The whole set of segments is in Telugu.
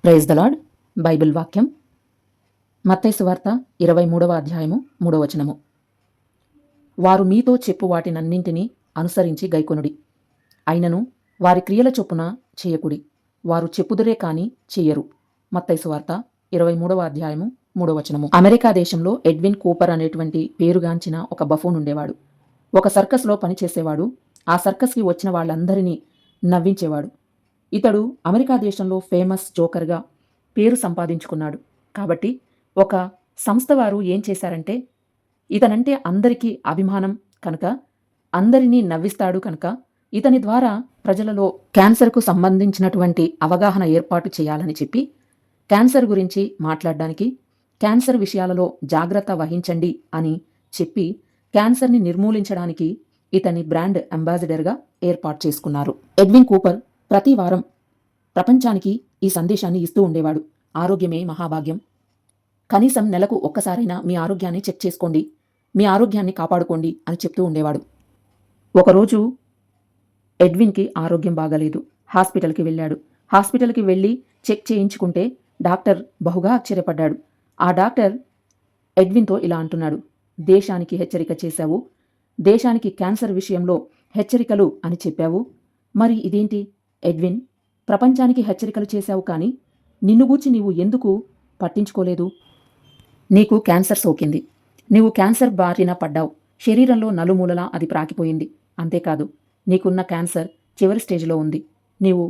Praise the lord. బైబిల్ వాక్యం మత్తయి సువార్త 23వ అధ్యాయము 3వ వచనము. వారు మీతో చెప్పు వాటినన్నింటినీ అనుసరించి గైకొనుడి, అయినను వారి క్రియల చొప్పున చేయకుడి, వారు చెప్పుదురే కాని చెయ్యరు. మత్తయి సువార్త 23వ అధ్యాయము 3వ వచనము. అమెరికా దేశంలో ఎడ్విన్ కూపర్ అనేటువంటి పేరుగాంచిన ఒక బఫూన్ ఉండేవాడు. ఒక సర్కస్లో పనిచేసేవాడు. ఆ సర్కస్కి వచ్చిన వాళ్ళందరినీ నవ్వించేవాడు. ఇతడు అమెరికా దేశంలో ఫేమస్ జోకర్గా పేరు సంపాదించుకున్నాడు. కాబట్టి ఒక సంస్థ వారు ఏం చేశారంటే, ఇతనంటే అందరికీ అభిమానం కనుక, అందరినీ నవ్విస్తాడు కనుక, ఇతని ద్వారా ప్రజలలో క్యాన్సర్కు సంబంధించినటువంటి అవగాహన ఏర్పాటు చేయాలని చెప్పి, క్యాన్సర్ గురించి మాట్లాడడానికి, క్యాన్సర్ విషయాలలో జాగ్రత్త వహించండి అని చెప్పి, క్యాన్సర్ని నిర్మూలించడానికి ఇతని బ్రాండ్ అంబాసిడర్గా ఏర్పాటు చేసుకున్నారు. ఎడ్విన్ కూపర్ ప్రతి వారం ప్రపంచానికి ఈ సందేశాన్ని ఇస్తూ ఉండేవాడు. ఆరోగ్యమే మహాభాగ్యం. కనీసం నెలకు ఒక్కసారైనా మీ ఆరోగ్యాన్ని చెక్ చేసుకోండి, మీ ఆరోగ్యాన్ని కాపాడుకోండి అని చెప్తూ ఉండేవాడు. ఒకరోజు ఎడ్విన్కి ఆరోగ్యం బాగలేదు. హాస్పిటల్కి వెళ్ళాడు. హాస్పిటల్కి వెళ్ళి చెక్ చేయించుకుంటే డాక్టర్ బహుగా ఆశ్చర్యపడ్డాడు. ఆ డాక్టర్ ఎడ్విన్తో ఇలా అంటున్నాడు, దేశానికి హెచ్చరిక చేశావు, దేశానికి క్యాన్సర్ విషయంలో హెచ్చరికలు అని చెప్పావు, మరి ఇదేంటి ఎడ్విన్, ప్రపంచానికి హెచ్చరికలు చేశావు కానీ నిన్ను గూర్చి నీవు ఎందుకు పట్టించుకోలేదు? నీకు క్యాన్సర్ సోకింది, నీవు క్యాన్సర్ బారిన పడ్డావు, శరీరంలో నలుమూలలా అది ప్రాకిపోయింది. అంతేకాదు, నీకున్న క్యాన్సర్ చివరి స్టేజ్లో ఉంది, నీవు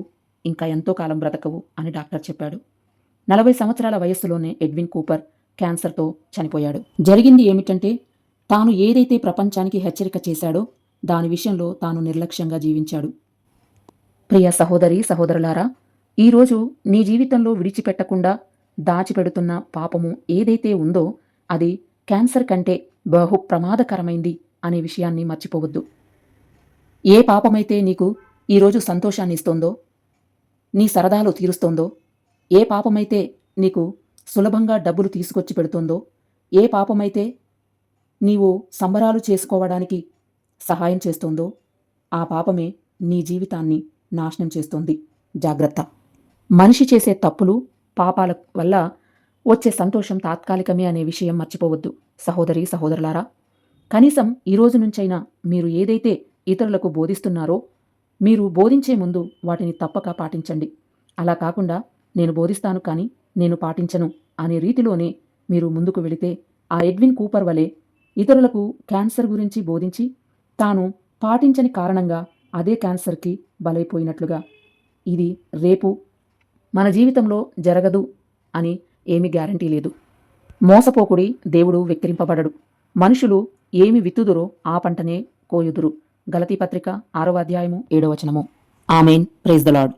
ఇంకా ఎంతో కాలం బ్రతకవు అని డాక్టర్ చెప్పాడు. 40 సంవత్సరాల వయస్సులోనే ఎడ్విన్ కూపర్ క్యాన్సర్తో చనిపోయాడు. జరిగింది ఏమిటంటే, తాను ఏదైతే ప్రపంచానికి హెచ్చరిక చేశాడో దాని విషయంలో తాను నిర్లక్ష్యంగా జీవించాడు. ప్రియ సహోదరి సహోదరులారా, ఈరోజు నీ జీవితంలో విడిచిపెట్టకుండా దాచిపెడుతున్న పాపము ఏదైతే ఉందో అది క్యాన్సర్ కంటే బహు ప్రమాదకరమైంది అనే విషయాన్ని మర్చిపోవద్దు. ఏ పాపమైతే నీకు ఈరోజు సంతోషాన్ని ఇస్తోందో, నీ సరదాలు తీరుస్తోందో, ఏ పాపమైతే నీకు సులభంగా డబ్బులు తీసుకొచ్చి పెడుతోందో, ఏ పాపమైతే నీవు సంబరాలు చేసుకోవడానికి సహాయం చేస్తోందో, ఆ పాపమే నీ జీవితాన్ని నాశనం చేస్తోంది. జాగ్రత్త. మనిషి చేసే తప్పులు పాపాల వల్ల వచ్చే సంతోషం తాత్కాలికమే అనే విషయం మర్చిపోవద్దు. సహోదరి సహోదరులారా, కనీసం ఈ రోజు నుంచైనా మీరు ఏదైతే ఇతరులకు బోధిస్తున్నారో మీరు బోధించే ముందు వాటిని తప్పక పాటించండి. అలా కాకుండా నేను బోధిస్తాను కానీ నేను పాటించను అనే రీతిలోనే మీరు ముందుకు వెళితే ఆ ఎడ్విన్ కూపర్ వలె ఇతరులకు క్యాన్సర్ గురించి బోధించి తాను పాటించని కారణంగా అదే క్యాన్సర్కి బలైపోయినట్లుగా. ఇది రేపు మన జీవితంలో జరగదు అని ఏమీ గ్యారంటీ లేదు. మోసపోకుడి, దేవుడు వెక్కిరింపబడడు. మనుషులు ఏమి విత్తుదురో ఆ పంటనే కోయుదురు. గలతీ పత్రిక 6వ అధ్యాయము 7వ వచనము. ఆమేన్. Praise the lord.